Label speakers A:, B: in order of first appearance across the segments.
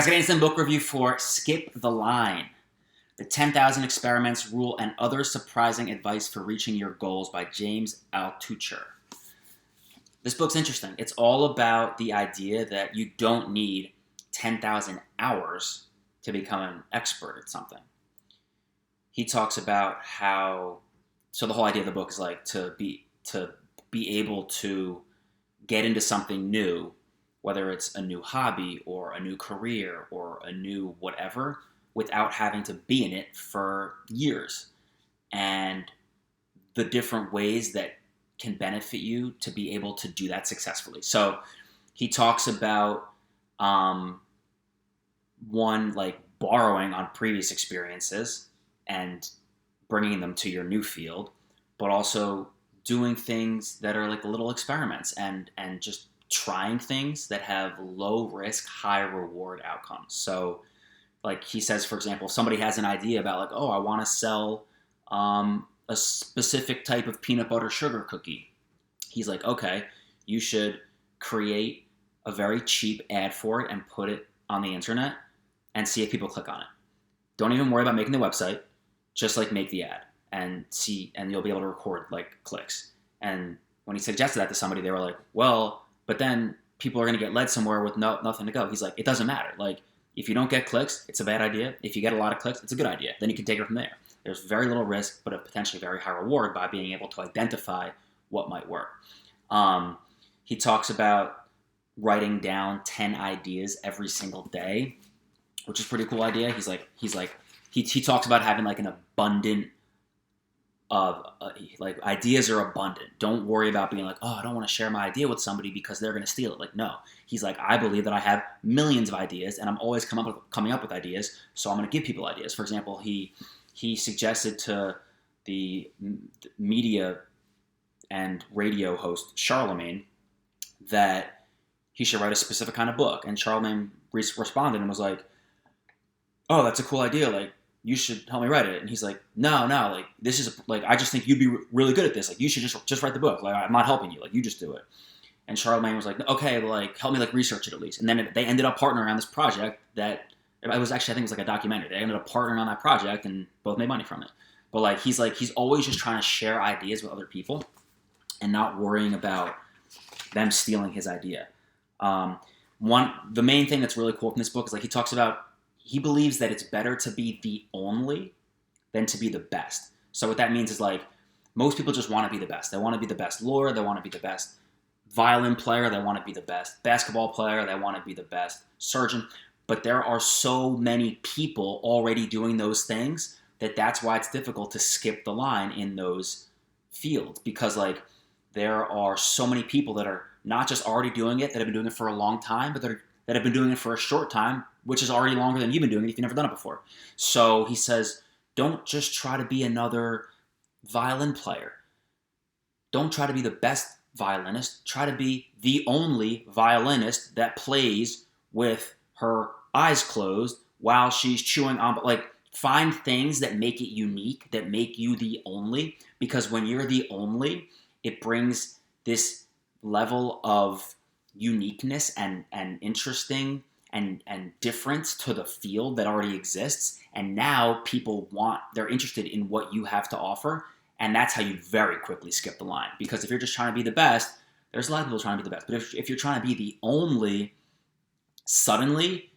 A: Guys, getting some book review for Skip the Line, The 10,000 Experiments, Rule, and Other Surprising Advice for Reaching Your Goals by James Altucher. This book's interesting. It's all about the idea that you don't need 10,000 hours to become an expert at something. He talks about how, so the whole idea of the book is like to be able to get into something new, whether it's a new hobby or a new career or a new whatever, without having to be in it for years. And the different ways that can benefit you to be able to do that successfully. So he talks about one, like borrowing on previous experiences and bringing them to your new field, but also doing things that are like little experiments and just trying things that have low risk, high reward outcomes. So like he says, for example, if somebody has an idea about like, oh, I want to sell a specific type of peanut butter sugar cookie. He's like, okay, you should create a very cheap ad for it and put it on the internet and see if people click on it. Don't even worry about making the website. Just like make the ad and see, and you'll be able to record like clicks. And when he suggested that to somebody, they were like, well, but then people are going to get led somewhere with nothing to go. He's like, it doesn't matter. Like, if you don't get clicks, it's a bad idea. If you get a lot of clicks, it's a good idea. Then you can take it from there. There's very little risk, but a potentially very high reward by being able to identify what might work. He talks about writing down 10 ideas every single day, which is a pretty cool idea. He talks about having like an abundant of like ideas are abundant. Don't worry about being like, oh, I don't want to share my idea with somebody because they're going to steal it. Like, no. He's like, I believe that I have millions of ideas and I'm always coming up with ideas, so I'm going to give people ideas. For example, he suggested to the media and radio host Charlemagne that he should write a specific kind of book. And Charlemagne responded and was like, oh, that's a cool idea. Like, you should help me write it. And he's like, no, like, this is, like, I just think you'd be really good at this. Like, you should just write the book. Like, I'm not helping you. Like, you just do it. And Charlemagne was like, okay, well, like, help me, like, research it at least. And then they ended up partnering on this project that, it was actually, I think it was like a documentary. They ended up partnering on that project and both made money from it. But, like, he's always just trying to share ideas with other people and not worrying about them stealing his idea. The main thing that's really cool from this book is, like, he talks about, he believes that it's better to be the only than to be the best. So what that means is, like, most people just want to be the best. They want to be the best lawyer. They want to be the best violin player. They want to be the best basketball player. They want to be the best surgeon. But there are so many people already doing those things that's why it's difficult to skip the line in those fields. Because, like, there are so many people that are not just already doing it, that have been doing it for a long time, but that have been doing it for a short time, which is already longer than you've been doing it if you've never done it before. So he says, don't just try to be another violin player. Don't try to be the best violinist. Try to be the only violinist that plays with her eyes closed while she's chewing on. But, like, find things that make it unique, that make you the only. Because when you're the only, it brings this level of uniqueness and interesting and difference to the field that already exists. And now they're interested in what you have to offer. And that's how you very quickly skip the line. Because if you're just trying to be the best, there's a lot of people trying to be the best. But if you're trying to be the only, suddenly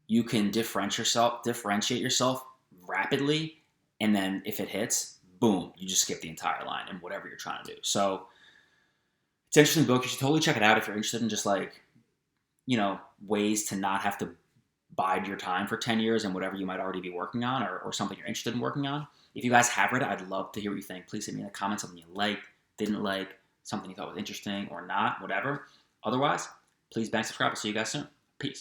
A: you can differentiate yourself rapidly. And then if it hits, boom, you just skip the entire line in whatever you're trying to do. So it's an interesting book. You should totally check it out if you're interested in just, like, ways to not have to bide your time for 10 years and whatever you might already be working on or something you're interested in working on. If you guys have read it, I'd love to hear what you think. Please hit me in the comments, something you liked, didn't like, something you thought was interesting or not, whatever. Otherwise, please bang subscribe. I'll see you guys soon. Peace.